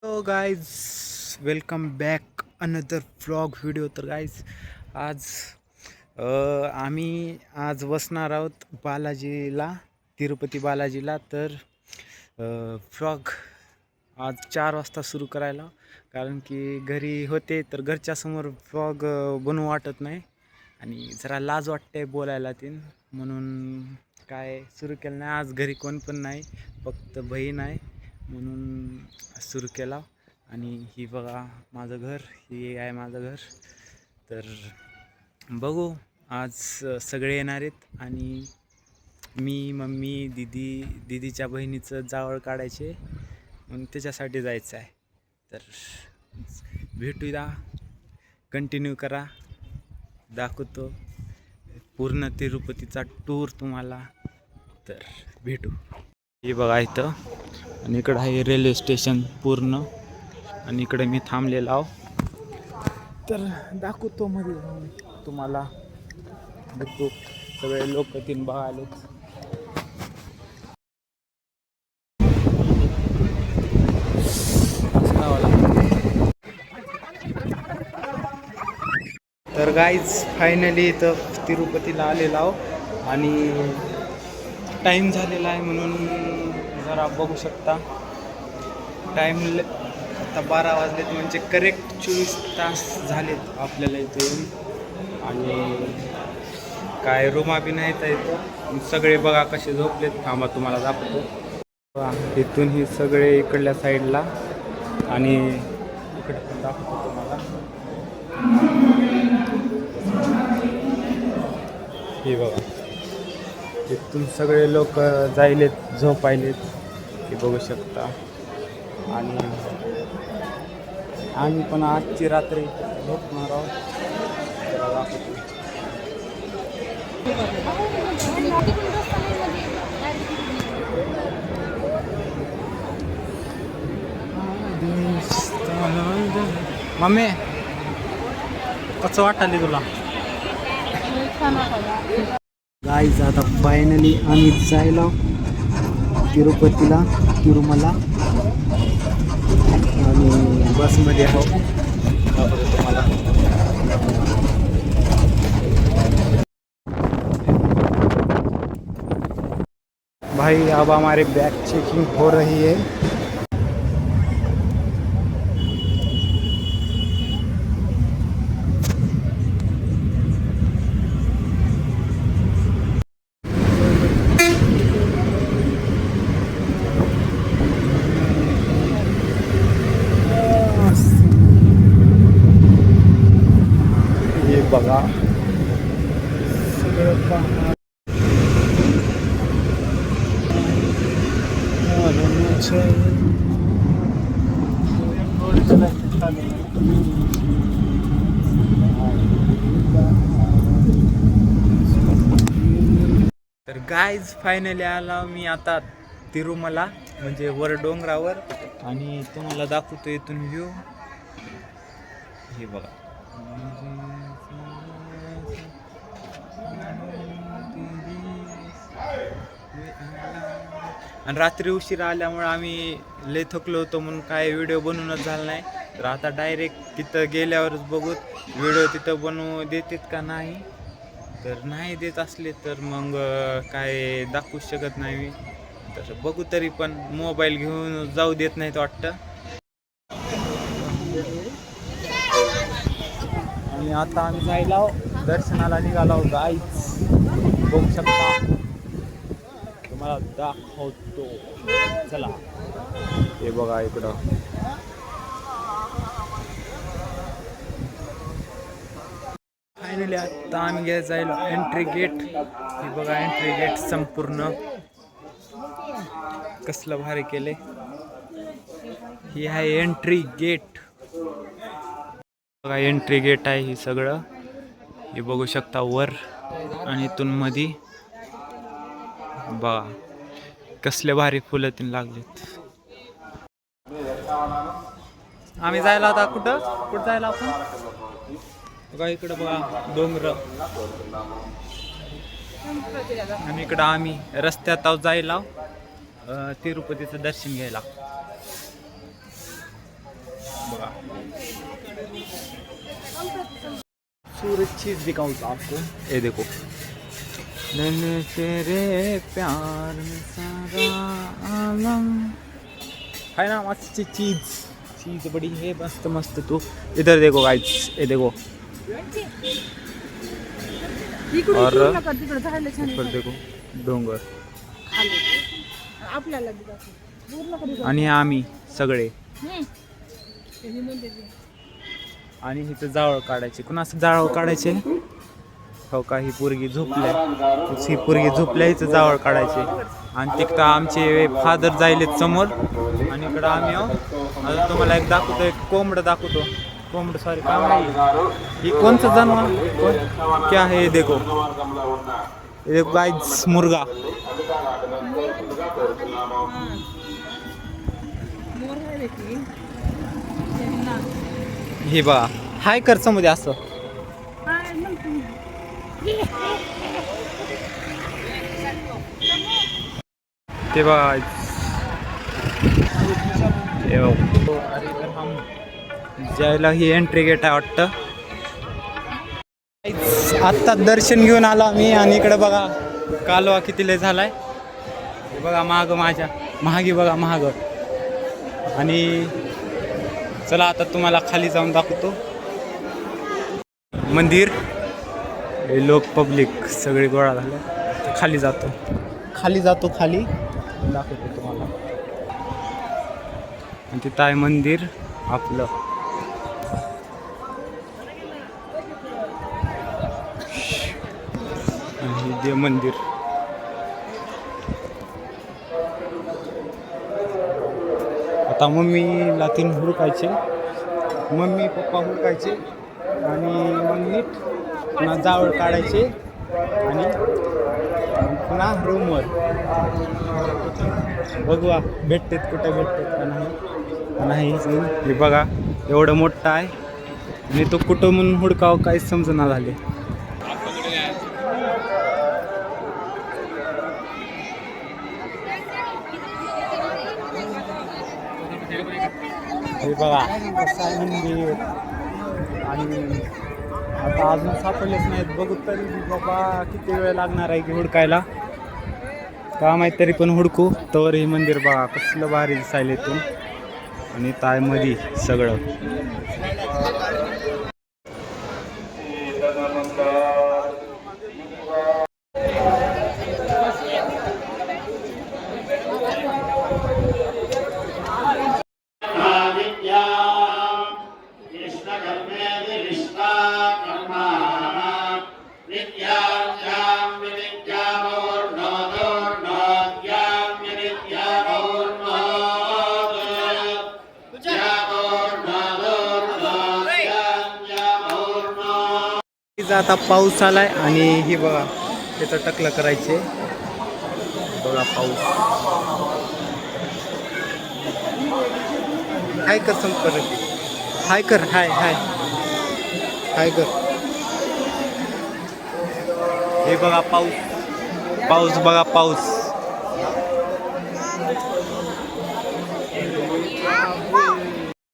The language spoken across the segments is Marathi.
Hello guys, welcome back another vlog video. तर गाईज आज आम्ही आज बसणार आहोत बालाजीला, तिरुपती बालाजीला. तर व्लॉग आज 4 वाजता सुरू करायला, कारण की घरी होते तर घरच्यासमोर व्लॉग बनवू वाटत नाही आणि जरा लाज वाटते बोलायला तीन, म्हणून काय सुरू केलं नाही. आज घरी कोण पण नाही, फक्त बहीण आहे म्हणून सुरू केला. आणि ही बघा माझं घर, ही आहे माझं घर. तर बघू, आज सगळे येणार आहेत आणि मी, मम्मी, दीदीच्या बहिणीचं जावळ काढायचे म्हणून त्याच्यासाठी जायचं आहे. तर भेटूया, कंटिन्यू करा, दाखवतो पूर्ण तिरुपतीचा टूर तुम्हाला. तर भेटू. हे बघा इथं, आणि इकडं आहे रेल्वे स्टेशन पूर्ण, आणि इकडे मी थांबलेलो आहो. तर दाखवतो मध्ये तुम्हाला. बघतो सगळे लोक तीन बघायला. तर गाईज फायनली इथं तिरुपतीला आलेलो आहो आणि टाईम झालेला आहे म्हणून जरा बघू शकता. टाईम आता 12 वाजलेत, म्हणजे करेक्ट 24 तास झालेत आपल्याला इथे येऊन. आणि काय रूमा बी नाहीत इथं. सगळे बघा कसे झोपलेत. थांबा तुम्हाला दाखवतो. इथून ही सगळे इकडल्या साईडला, आणि इकडे पण दाखवतो तुम्हाला. हे बघा, इथून सगळे लोक जायलेत, झोपायलेत, हे बघू शकता. आणि आम्ही पण आजची रात्री झोपणार आहोत. त्याला दाखवतो. मम्मी, कसं वाटलं तुला? गाईज आता फायनली आम्ही जायला तिरुपतीला, तिरुमला, आणि बसमध्ये आहो. तुम्हाला भाई, अब हमारे बैग चेकिंग हो रही है. हे बघा सगळं पाहणार. तर गाईज फायनली आला मी आता तिरुमला, म्हणजे वर डोंगरावर, आणि तुम्हाला दाखवतो इथून व्ह्यू. हे बघा, आणि रात्री उशीर आल्यामुळे आम्ही लय थकलो होतो म्हणून काय व्हिडिओ बनवूनच झाला नाही. तर आता डायरेक्ट तिथं गेल्यावरच बघूत व्हिडिओ तिथं बनवू देतात का नाही. तर नाही देत असले तर मग काय दाखवू शकत नाही मी. तर बघू, तरी पण मोबाईल घेऊन जाऊ देत नाहीत वाटतं. आणि आता आम्ही जायला दर्शनाला निघालो गाईच, बघू शकता, तुम्हाला दाखवतो. चला, हे बघा इकडं. फायनली आता आम्ही जायला एंट्री गेट. हे बघा एंट्री गेट संपूर्ण कसलं भारी केले. ही आहे एंट्री गेट. बघा एंट्री गेट आहे ही सगळं. हे बघू शकता वर, आणि इथून मधी बघा कसले भारी फुलं तीन लागलेत. आम्ही जायला आता कुठं जायला आपण? बघा इकडं बघा डोंगर, आणि इकडं आम्ही रस्त्यात जायला तिरुपतीचं दर्शन घ्यायला. खूबसूरत चीज़ दिखाऊँ आपको, ये देखो। मैंने तेरे प्यार में सारा आलम है ना, मस्त चीज़ बड़ी है, मस्त मस्त। तो इधर देखो गाइस, ये देखो। और ऊपर देखो डोंगर आणि आम्ही सगळे आणि इथं जावळ काढायचे. कुणाचं जावळ काढायचे हो का? ही पोरगी झोपल्या, ही पोरगी झोपल्या, हिचं जावळ काढायचे. आणि तिकडं आमचे फादर जायलेत समोर आणि इकडं आम्ही आहो. आता तुम्हाला एक दाखवतो, एक कोंबडं दाखवतो. कोंबड सॉरी काय नाही, ही कोणचं जानवर क्या है? ये देखो गाइस, मुर्गा. हे बघा, हाय कर समुद्र असं. ते बघा, जायला ही एंट्री गेट आहे वाटतं. आत्ता दर्शन घेऊन आलो आम्ही आणि इकडे बघा कालवा किती लय झालाय. हे बघा महाग, माझ्या महागी बघा महाग. आणि चला आता तुम्हाला खाली जाऊन दाखवतो मंदिर. हे लोक पब्लिक सगळे गोळा झाले. खाली जातो खाली दाखवतो तुम्हाला. आणि तिथं आहे मंदिर आपलं. आणि देव मंदिर. आता मम्मीला तीन हुडकायचे, मम्मी पप्पा हुडकायचे आणि मग नीट पुन्हा जावळ काढायचे आणि पुन्हा रूमवर बघूया भेटतेत, कुठं भेटतेत का नाही. हे बघा एवढं मोठं आहे आणि तो कुठं म्हणून हुडकावं काहीच समजना झाले. हे बघा मंदिर. आणि आता अजून सापडलेच नाहीत. बघू तरी बाबा किती वेळ लागणार आहे की हुडकायला का माहीत, तरी पण हुडकू. तर हे मंदिर बघा कसलं भारी दिसायला इथून. आणि तायमध्ये सगळं आता पाऊस आलाय आणि ही बघा त्याचं टकलं करायचे. बघा पाऊस हाय कर संपर्क, हाय कर, हाय हाय हाय कर. हे बघा पाऊस बघा पाऊस.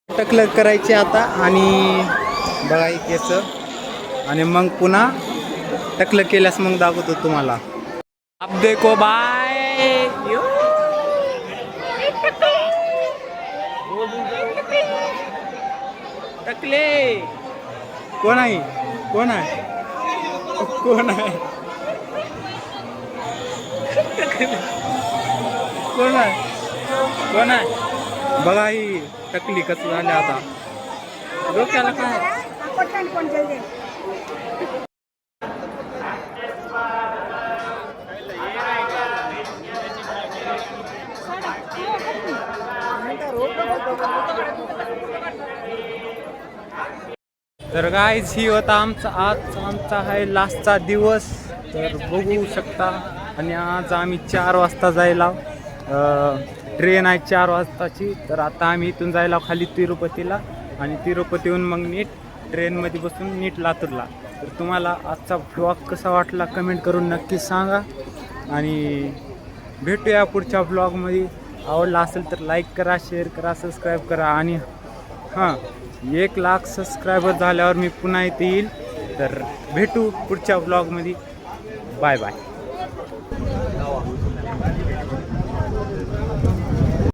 टकलं करायचे आता आणि बघा याचं. आणि मग पुन्हा टकलं केल्यास मग दाखवतो तुम्हाला. आप देखो बाय. टकले कोण आहे कोण आहे कोण आहे कोण आहे कोण आहे बघा. ही टकली कसं झालं आता डोक्याला काय. तर गाईज ही होता आमचा आहे लास्टचा दिवस. तर बघू शकता. आणि आज आम्ही 4 वाजता जायला, ट्रेन आहे 4 वाजताची. तर आता आम्ही इथून जायला खाली तिरुपतीला आणि तिरुपतीहून मग नीट ट्रेनमध्ये बसून नीट लातूरला. तर तुम्हाला आजचा ब्लॉग कसा वाटला कमेंट करून नक्की सांगा. आणि भेटूया पुढच्या ब्लॉगमध्ये. आवडला असेल तर लाईक करा, शेअर करा, सबस्क्राईब करा. आणि हां 1 लाख सबस्क्रायबर झाल्यावर मी पुन्हा इथे येईल. तर भेटू पुढच्या ब्लॉगमध्ये. Bye bye.